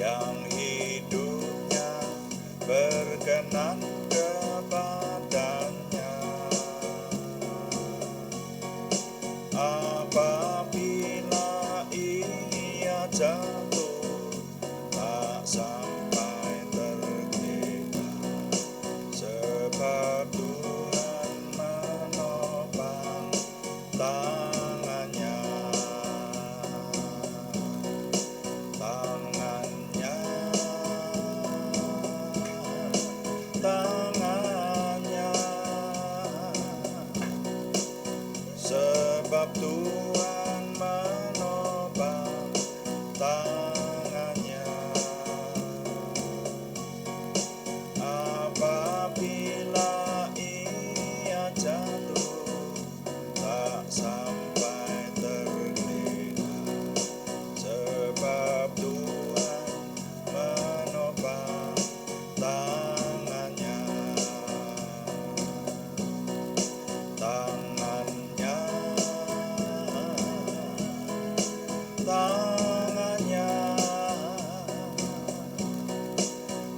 yang hidupnya berkenan kepadanya. Apabila ia jatuh, tak sampai tergeletak, sebab Tuhan menopang tangannya. Sebab Tuhan menopang tangannya. Apabila ia jatuh, tak sampai tergeletak, sebab Tuhan menopang tangannya.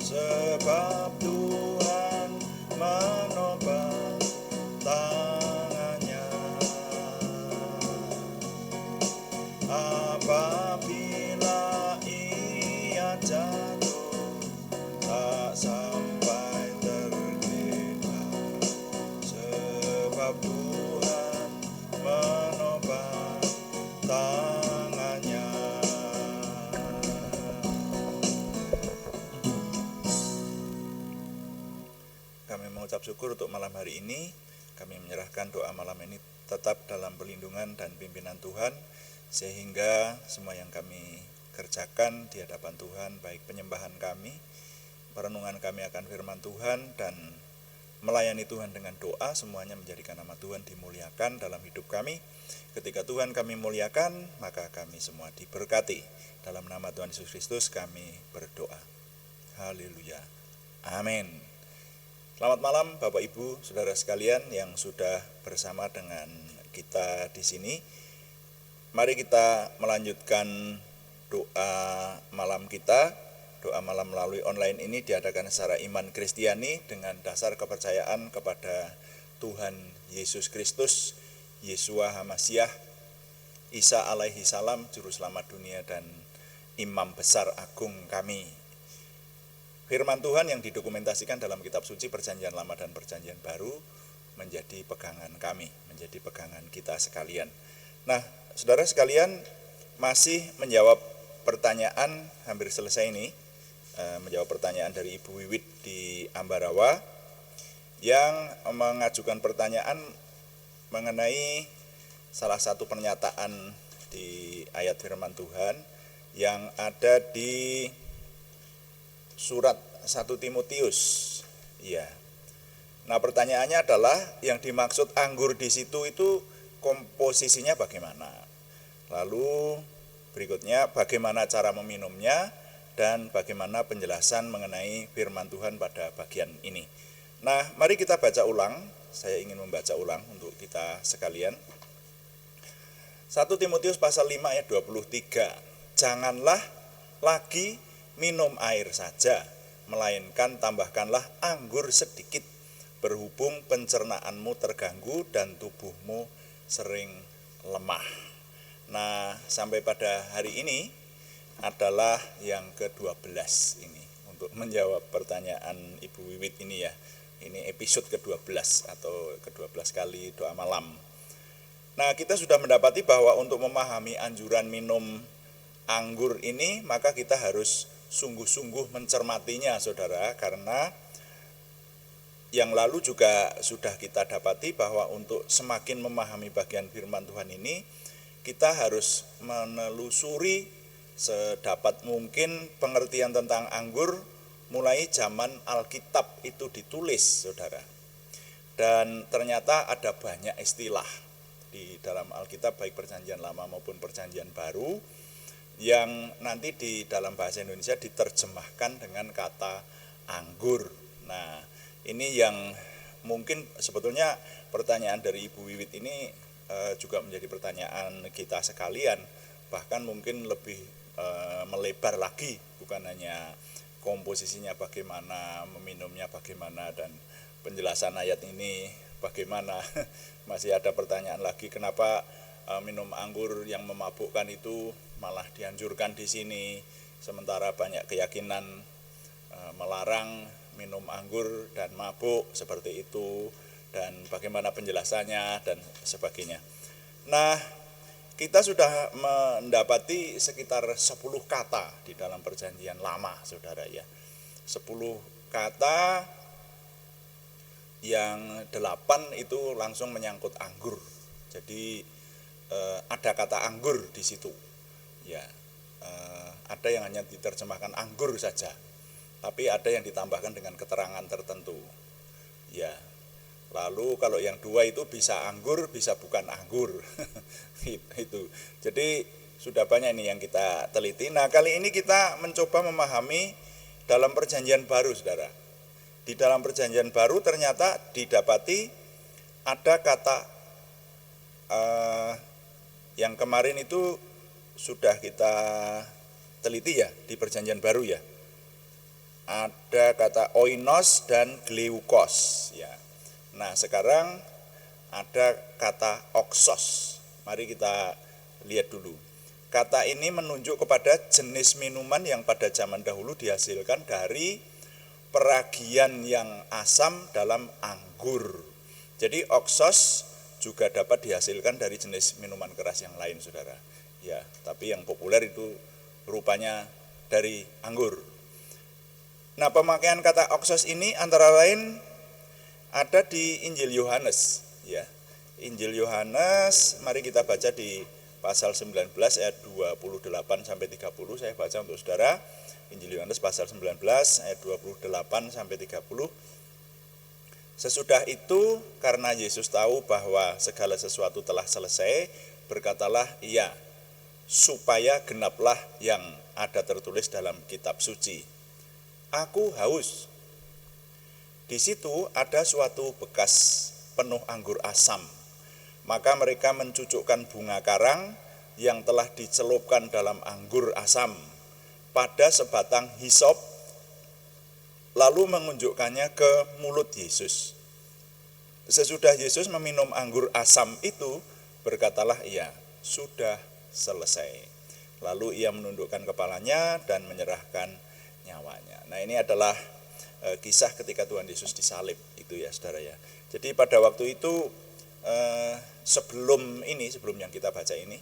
Sebab Tuhan menopang tangannya. Apabila ia jatuh, tak sampai tergeletak, sebab Tuhan menopang tangannya. Kami mengucap syukur untuk malam hari ini. Kami menyerahkan doa malam ini tetap dalam perlindungan dan pimpinan Tuhan, sehingga semua yang kami kerjakan di hadapan Tuhan, baik penyembahan kami, perenungan kami akan firman Tuhan, dan melayani Tuhan dengan doa, semuanya menjadikan nama Tuhan dimuliakan dalam hidup kami. Ketika Tuhan kami muliakan, maka kami semua diberkati. Dalam nama Tuhan Yesus Kristus kami berdoa. Haleluya. Amin. Selamat malam Bapak Ibu, Saudara sekalian yang sudah bersama dengan kita di sini. Mari kita melanjutkan doa malam kita. Doa malam melalui online ini diadakan secara iman Kristiani dengan dasar kepercayaan kepada Tuhan Yesus Kristus, Yeshua HaMasyiah, Isa alaihi salam, Juru Selamat dunia dan Imam Besar Agung kami. Firman Tuhan yang didokumentasikan dalam kitab suci Perjanjian Lama dan Perjanjian Baru menjadi pegangan kami, menjadi pegangan kita sekalian. Nah, saudara sekalian, masih menjawab pertanyaan, hampir selesai ini, menjawab pertanyaan dari Ibu Wiwit di Ambarawa yang mengajukan pertanyaan mengenai salah satu pernyataan di ayat firman Tuhan yang ada di surat 1 Timotius. Ya. Nah, pertanyaannya adalah yang dimaksud anggur di situ itu komposisinya bagaimana? Lalu berikutnya bagaimana cara meminumnya dan bagaimana penjelasan mengenai firman Tuhan pada bagian ini. Nah, mari kita baca ulang. Saya ingin membaca ulang untuk kita sekalian. 1 Timotius pasal 5 ayat 23. Janganlah lagi minum air saja, melainkan tambahkanlah anggur sedikit, berhubung pencernaanmu terganggu dan tubuhmu sering lemah. Nah, sampai pada hari ini adalah yang ke-12 ini untuk menjawab pertanyaan Ibu Wiwit ini ya. Ini episode ke-12 atau ke-12 kali doa malam. Nah, kita sudah mendapati bahwa untuk memahami anjuran minum anggur ini, maka kita harus sungguh-sungguh mencermatinya, saudara, karena yang lalu juga sudah kita dapati bahwa untuk semakin memahami bagian firman Tuhan ini, kita harus menelusuri sedapat mungkin pengertian tentang anggur mulai zaman Alkitab itu ditulis, saudara. Dan ternyata ada banyak istilah di dalam Alkitab, baik Perjanjian Lama maupun Perjanjian Baru, yang nanti di dalam bahasa Indonesia diterjemahkan dengan kata anggur. Nah, ini yang mungkin sebetulnya pertanyaan dari Ibu Wiwit ini juga menjadi pertanyaan kita sekalian, bahkan mungkin lebih melebar lagi, bukan bukan hanya komposisinya bagaimana, meminumnya bagaimana, dan penjelasan ayat ini bagaimana. Masih ada pertanyaan lagi, kenapa minum anggur yang memabukkan itu malah dianjurkan di sini, sementara banyak keyakinan melarang minum anggur dan mabuk seperti itu, dan bagaimana penjelasannya dan sebagainya. Nah, kita sudah mendapati sekitar 10 kata di dalam perjanjian lama, saudara ya. 10 kata, yang 8 itu langsung menyangkut anggur. Jadi ada kata anggur di situ. Ya, ada yang hanya diterjemahkan anggur saja, tapi ada yang ditambahkan dengan keterangan tertentu. Ya, lalu kalau yang 2 itu bisa anggur, bisa bukan anggur. Itu. Jadi sudah banyak ini yang kita teliti. Nah, kali ini kita mencoba memahami dalam perjanjian baru, saudara. Di dalam perjanjian baru ternyata didapati ada kata yang kemarin itu sudah kita teliti ya di perjanjian baru ya. Ada kata oinos dan gleukos ya. Nah, sekarang ada kata oxos. Mari kita lihat dulu. Kata ini menunjuk kepada jenis minuman yang pada zaman dahulu dihasilkan dari peragian yang asam dalam anggur. Jadi oxos juga dapat dihasilkan dari jenis minuman keras yang lain, saudara. Ya, tapi yang populer itu rupanya dari anggur. Nah, pemakaian kata oxos ini antara lain ada di Injil Yohanes, ya. Injil Yohanes, mari kita baca di pasal 19 ayat 28 sampai 30. Saya baca untuk saudara. Injil Yohanes pasal 19 ayat 28 sampai 30. Sesudah itu, karena Yesus tahu bahwa segala sesuatu telah selesai, berkatalah ia, supaya genaplah yang ada tertulis dalam kitab suci. Aku haus. Di situ ada suatu bekas penuh anggur asam. Maka mereka mencucukkan bunga karang yang telah dicelupkan dalam anggur asam pada sebatang hisop, lalu mengunjukkannya ke mulut Yesus. Sesudah Yesus meminum anggur asam itu, berkatalah ia, sudah selesai. Lalu ia menundukkan kepalanya dan menyerahkan nyawanya. Nah, ini adalah kisah ketika Tuhan Yesus disalib itu ya, saudara ya. Jadi pada waktu itu sebelum yang kita baca ini,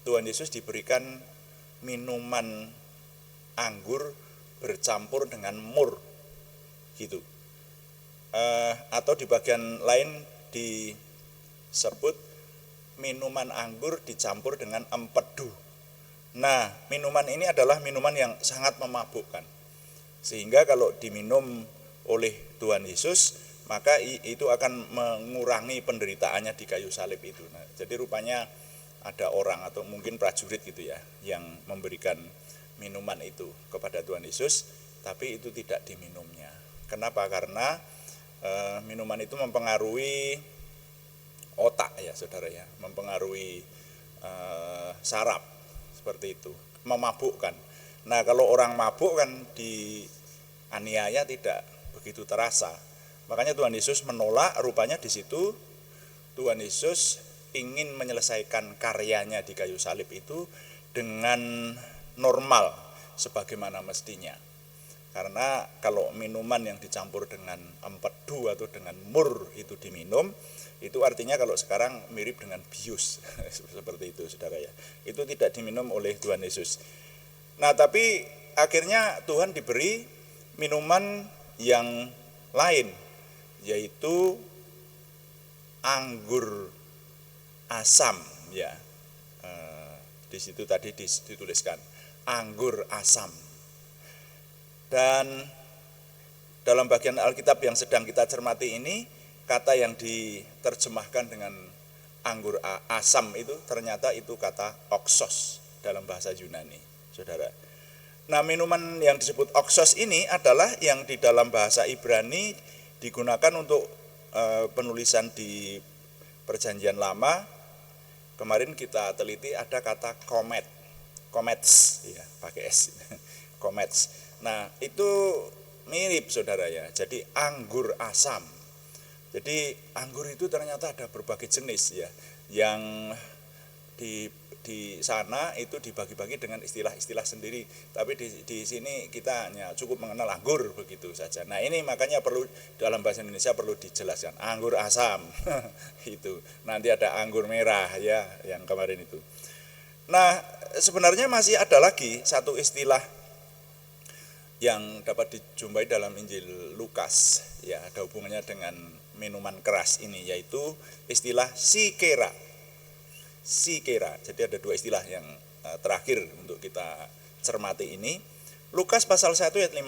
Tuhan Yesus diberikan minuman anggur bercampur dengan mur gitu, atau di bagian lain disebut minuman anggur dicampur dengan empedu. Nah, minuman ini adalah minuman yang sangat memabukkan, sehingga kalau diminum oleh Tuhan Yesus maka itu akan mengurangi penderitaannya di kayu salib itu. Nah, jadi rupanya ada orang atau mungkin prajurit gitu ya yang memberikan minuman itu kepada Tuhan Yesus, tapi itu tidak diminumnya. Kenapa? Karena minuman itu mempengaruhi otak ya, saudara ya, mempengaruhi saraf seperti itu, memabukkan. Nah, kalau orang mabuk kan dianiaya tidak begitu terasa. Makanya Tuhan Yesus menolak. Rupanya di situ Tuhan Yesus ingin menyelesaikan karyanya di kayu salib itu dengan normal sebagaimana mestinya. Karena kalau minuman yang dicampur dengan empedu atau dengan mur itu diminum, itu artinya kalau sekarang mirip dengan bius seperti itu, saudara ya. Itu tidak diminum oleh Tuhan Yesus. Nah, tapi akhirnya Tuhan diberi minuman yang lain, yaitu anggur asam ya. Di situ tadi dituliskan anggur asam. Dan dalam bagian Alkitab yang sedang kita cermati ini, kata yang diterjemahkan dengan anggur asam itu ternyata itu kata oxos dalam bahasa Yunani, saudara. Nah, minuman yang disebut oxos ini adalah yang di dalam bahasa Ibrani digunakan untuk penulisan di Perjanjian Lama. Kemarin kita teliti ada kata komet. Comets, ya pakai S, Comets. Nah itu mirip saudara ya, jadi anggur asam. Jadi anggur itu ternyata ada berbagai jenis ya, yang di sana itu dibagi-bagi dengan istilah-istilah sendiri, tapi di sini kita hanya cukup mengenal anggur begitu saja. Nah ini makanya perlu dalam bahasa Indonesia perlu dijelaskan anggur asam itu. Nanti ada anggur merah ya yang kemarin itu. Nah sebenarnya masih ada lagi satu istilah yang dapat dijumpai dalam Injil Lukas ya, ada hubungannya dengan minuman keras ini, yaitu istilah sikera. Sikera. Jadi ada dua istilah yang terakhir untuk kita cermati ini. Lukas pasal 1 ayat 15.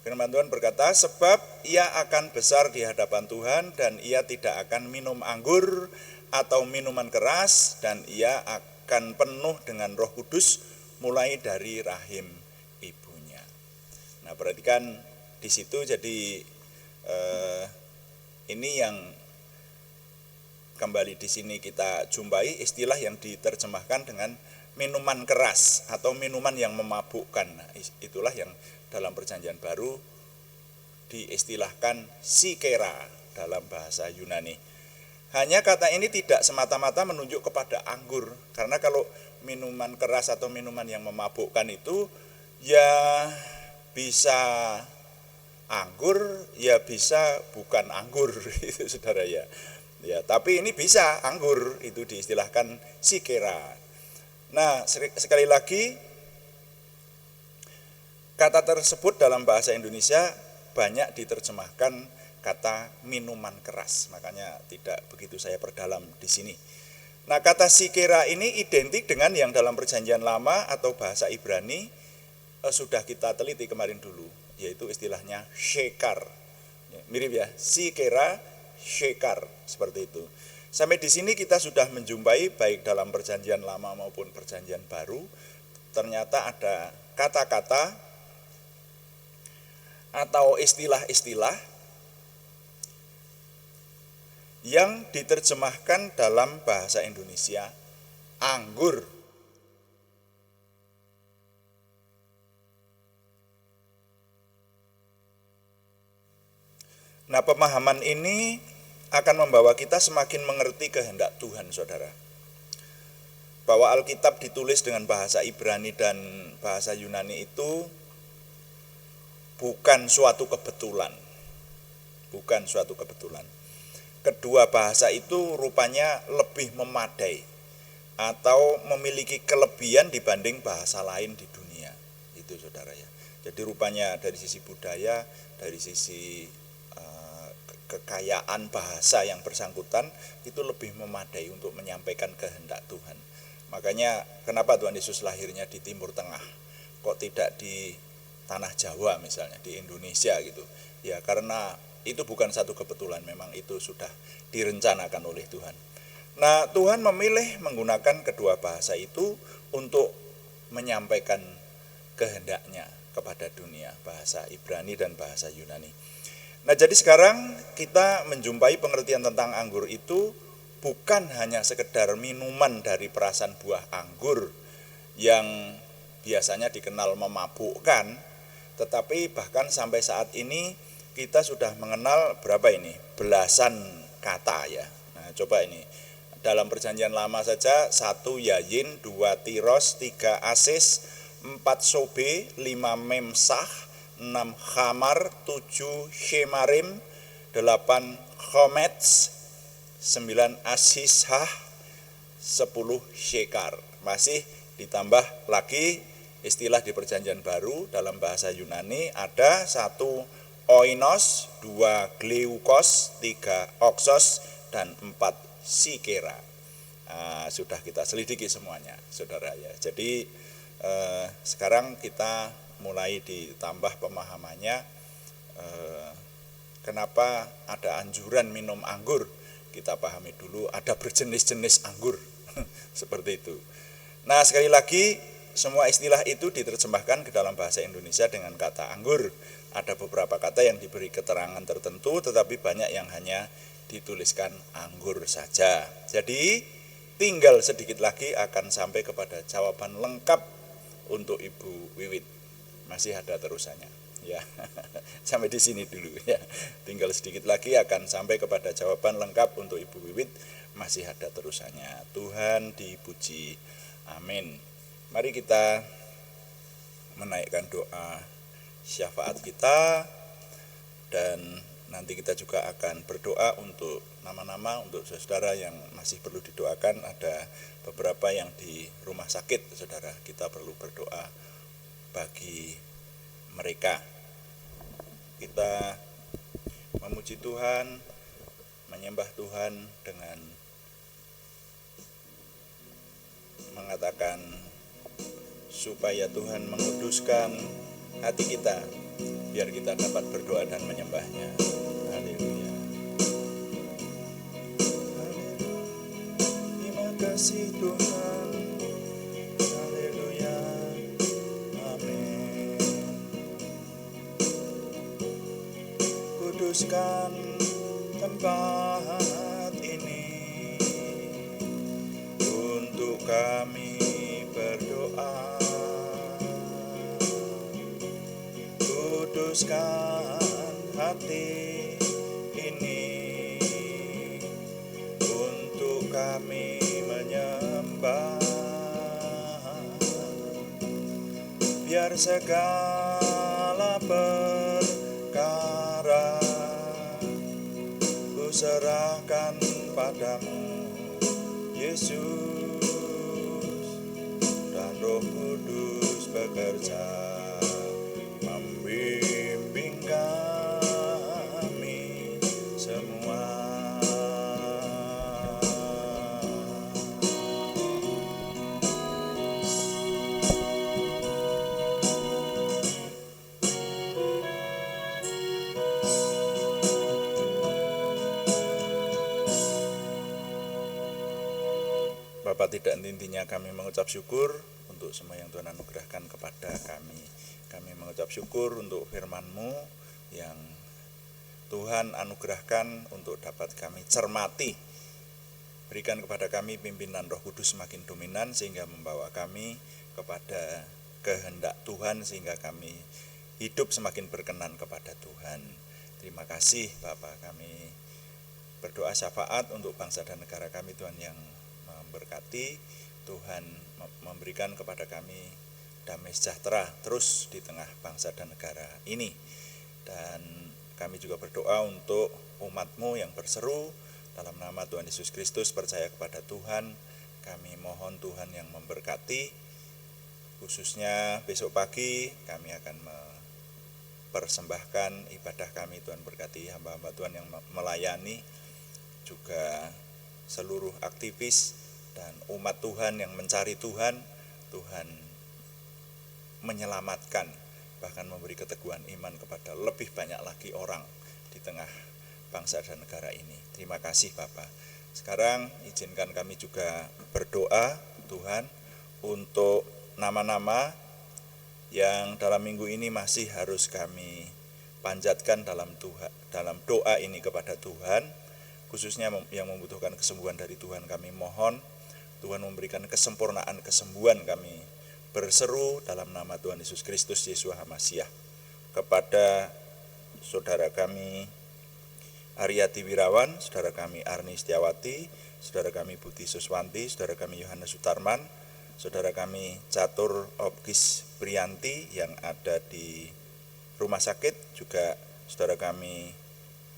Firman Tuhan berkata, sebab ia akan besar di hadapan Tuhan dan ia tidak akan minum anggur atau minuman keras, dan ia akan penuh dengan Roh Kudus mulai dari rahim ibunya. Nah, perhatikan di situ, jadi ini yang kembali di sini kita jumpai istilah yang diterjemahkan dengan minuman keras atau minuman yang memabukkan. Nah, itulah yang dalam Perjanjian Baru diistilahkan sikera dalam bahasa Yunani. Hanya kata ini tidak semata-mata menunjuk kepada anggur, karena kalau minuman keras atau minuman yang memabukkan itu ya bisa anggur, ya bisa bukan anggur itu saudara ya. Ya, tapi ini bisa anggur, itu diistilahkan sikera. Nah, sekali lagi kata tersebut dalam bahasa Indonesia banyak diterjemahkan kata minuman keras, makanya tidak begitu saya perdalam di sini. Nah, kata sikera ini identik dengan yang dalam Perjanjian Lama atau bahasa Ibrani sudah kita teliti kemarin dulu, yaitu istilahnya shekar. Mirip ya, sikera, shekar, seperti itu. Sampai di sini kita sudah menjumpai baik dalam Perjanjian Lama maupun Perjanjian Baru, ternyata ada kata-kata atau istilah-istilah yang diterjemahkan dalam bahasa Indonesia anggur. Nah, pemahaman ini akan membawa kita semakin mengerti kehendak Tuhan, saudara. Bahwa Alkitab ditulis dengan bahasa Ibrani dan bahasa Yunani itu bukan suatu kebetulan. Bukan suatu kebetulan. Kedua bahasa itu rupanya lebih memadai atau memiliki kelebihan dibanding bahasa lain di dunia. Itu saudara ya. Jadi rupanya dari sisi budaya, dari sisi kekayaan bahasa yang bersangkutan itu lebih memadai untuk menyampaikan kehendak Tuhan. Makanya kenapa Tuhan Yesus lahirnya di Timur Tengah, kok tidak di tanah Jawa misalnya, di Indonesia gitu. Ya karena itu bukan satu kebetulan, memang itu sudah direncanakan oleh Tuhan. Nah, Tuhan memilih menggunakan kedua bahasa itu untuk menyampaikan kehendaknya kepada dunia, bahasa Ibrani dan bahasa Yunani. Nah, jadi sekarang kita menjumpai pengertian tentang anggur itu bukan hanya sekedar minuman dari perasan buah anggur yang biasanya dikenal memabukkan, tetapi bahkan sampai saat ini kita sudah mengenal berapa ini? Belasan kata ya. Nah, coba ini. Dalam Perjanjian Lama saja 1 yayin, 2 tiros, 3 asis, 4 sobe, 5 memsah, 6 khamar, 7 shemarim, 8 khomets, 9 asishah, 10 shekar. Masih ditambah lagi istilah di Perjanjian Baru dalam bahasa Yunani ada 1 oinos, 2 gleukos, 3 oxos, dan 4 sikera. Sudah kita selidiki semuanya, saudara ya. Jadi sekarang kita mulai ditambah pemahamannya, kenapa ada anjuran minum anggur. Kita pahami dulu ada berjenis-jenis anggur seperti itu. Nah, sekali lagi semua istilah itu diterjemahkan ke dalam bahasa Indonesia dengan kata anggur. Ada beberapa kata yang diberi keterangan tertentu, tetapi banyak yang hanya dituliskan anggur saja. Jadi tinggal sedikit lagi akan sampai kepada jawaban lengkap untuk Ibu Wiwit. Masih ada terusannya. Ya, sampai di sini dulu ya. Tinggal sedikit lagi akan sampai kepada jawaban lengkap untuk Ibu Wiwit. Masih ada terusannya. Tuhan dipuji. Amin. Mari kita menaikkan doa syafaat kita, dan nanti kita juga akan berdoa untuk nama-nama untuk saudara yang masih perlu didoakan. Ada beberapa yang di rumah sakit, saudara, kita perlu berdoa bagi mereka. Kita memuji Tuhan, menyembah Tuhan dengan mengatakan supaya Tuhan menguduskan hati kita biar kita dapat berdoa dan menyembahnya. Haleluya. Terima kasih Tuhan. Haleluya. Amin. Kuduskan tempat ini untuk kami berdoa. Kuduskan hati ini untuk kami menyembah, biar segala perkara ku serahkan padamu Yesus, dan Roh Kudus bekerja membimbing kami semua. Bapak, tidak henti-hentinya kami mengucap syukur untuk semua yang Tuhan anugerahkan kepada kami. Kami mengucap syukur untuk firman-Mu yang Tuhan anugerahkan untuk dapat kami cermati. Berikan kepada kami pimpinan Roh Kudus semakin dominan sehingga membawa kami kepada kehendak Tuhan, sehingga kami hidup semakin berkenan kepada Tuhan. Terima kasih Bapak. Kami berdoa syafaat untuk bangsa dan negara kami, Tuhan yang memberkati. Tuhan memberikan kepada kami damai sejahtera terus di tengah bangsa dan negara ini. Dan kami juga berdoa untuk umat-Mu yang berseru dalam nama Tuhan Yesus Kristus, percaya kepada Tuhan. Kami mohon Tuhan yang memberkati, khususnya besok pagi kami akan mempersembahkan ibadah kami. Tuhan berkati hamba-hamba Tuhan yang melayani, juga seluruh aktivis dan umat Tuhan yang mencari Tuhan. Tuhan menyelamatkan, bahkan memberi keteguhan iman kepada lebih banyak lagi orang di tengah bangsa dan negara ini. Terima kasih Bapak. Sekarang izinkan kami juga berdoa Tuhan untuk nama-nama yang dalam minggu ini masih harus kami panjatkan dalam doa ini kepada Tuhan, khususnya yang membutuhkan kesembuhan dari Tuhan. Kami mohon Tuhan memberikan kesempurnaan kesembuhan. Kami berseru dalam nama Tuhan Yesus Kristus, Yeshua HaMasyiah, kepada saudara kami Aryati Wirawan, saudara kami Arni Setiawati, saudara kami Budi Suswanti, saudara kami Yohanes Sutarman, saudara kami Catur Opkis Prianti yang ada di rumah sakit, juga saudara kami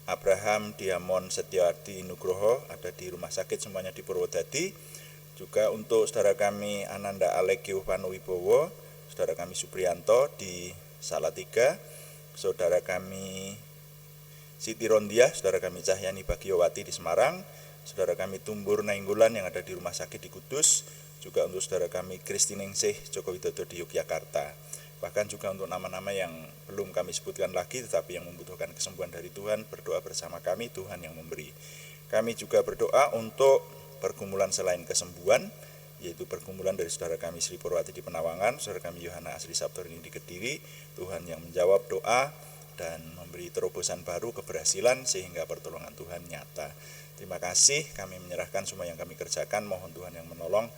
Abraham Diamon Setiawati Nugroho ada di rumah sakit, semuanya di Purwodadi. Juga untuk saudara kami Ananda Alegio Panuwibowo, saudara kami Supriyanto di Salatiga, saudara kami Siti Rondia, saudara kami Cahyani Bagiowati di Semarang, saudara kami Tumbur Nainggolan yang ada di rumah sakit di Kudus, juga untuk saudara kami Kristiningsih Joko Widodo di Yogyakarta. Bahkan juga untuk nama-nama yang belum kami sebutkan lagi tetapi yang membutuhkan kesembuhan dari Tuhan, berdoa bersama kami, Tuhan yang memberi. Kami juga berdoa untuk pergumulan selain kesembuhan, yaitu pergumulan dari saudara kami Sri Purwati di Penawangan, saudara kami Yohana Asri Sabtorini di Kediri. Tuhan yang menjawab doa dan memberi terobosan baru, keberhasilan, sehingga pertolongan Tuhan nyata. Terima kasih, kami menyerahkan semua yang kami kerjakan, mohon Tuhan yang menolong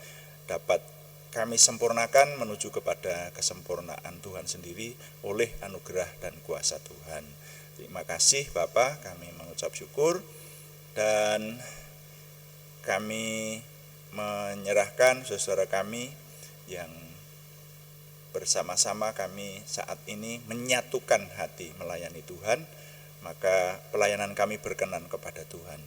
dapat kami sempurnakan menuju kepada kesempurnaan Tuhan sendiri oleh anugerah dan kuasa Tuhan. Terima kasih Bapak, kami mengucap syukur dan kami menyerahkan saudara kami yang bersama-sama kami saat ini menyatukan hati melayani Tuhan, maka pelayanan kami berkenan kepada Tuhan.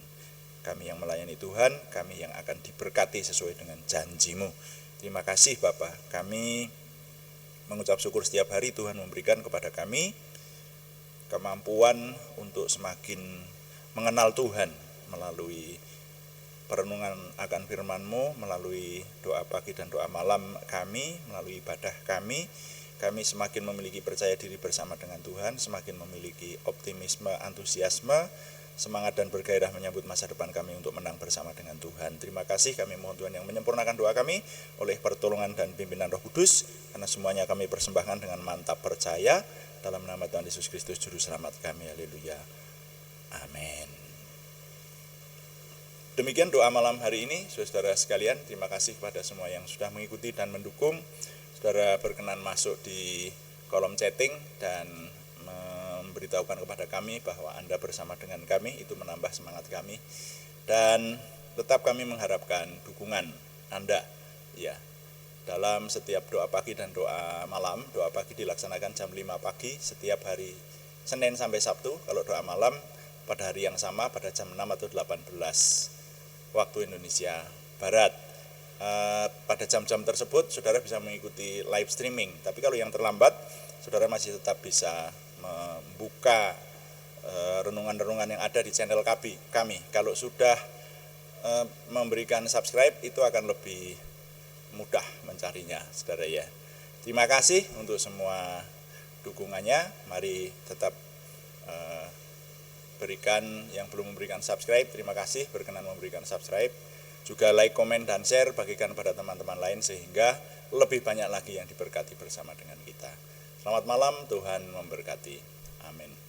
Kami yang melayani Tuhan, kami yang akan diberkati sesuai dengan janji-Mu. Terima kasih Bapak, kami mengucap syukur setiap hari Tuhan memberikan kepada kami kemampuan untuk semakin mengenal Tuhan melalui perenungan akan firman-Mu, melalui doa pagi dan doa malam kami, melalui ibadah kami semakin memiliki percaya diri bersama dengan Tuhan, semakin memiliki optimisme, antusiasme, semangat dan bergairah menyambut masa depan kami untuk menang bersama dengan Tuhan. Terima kasih, kami mohon Tuhan yang menyempurnakan doa kami oleh pertolongan dan pimpinan Roh Kudus, karena semuanya kami persembahkan dengan mantap percaya dalam nama Tuhan Yesus Kristus Juru Selamat kami. Haleluya. Amin. Demikian doa malam hari ini, saudara sekalian. Terima kasih kepada semua yang sudah mengikuti dan mendukung. Saudara berkenan masuk di kolom chatting dan memberitahukan kepada kami bahwa Anda bersama dengan kami, itu menambah semangat kami. Dan tetap kami mengharapkan dukungan Anda ya. Dalam setiap doa pagi dan doa malam, doa pagi dilaksanakan jam 5 pagi setiap hari Senin sampai Sabtu. Kalau doa malam pada hari yang sama pada jam 6 atau 18 waktu Indonesia Barat. Pada jam-jam tersebut saudara bisa mengikuti live streaming. Tapi kalau yang terlambat, saudara masih tetap bisa membuka renungan-renungan yang ada di channel kami. Kalau sudah memberikan subscribe, itu akan lebih mudah mencarinya, saudara ya. Terima kasih untuk semua dukungannya. Mari tetap berikan yang belum memberikan subscribe, terima kasih berkenan memberikan subscribe. Juga like, komen, dan share, bagikan pada teman-teman lain sehingga lebih banyak lagi yang diberkati bersama dengan kita. Selamat malam, Tuhan memberkati. Amin.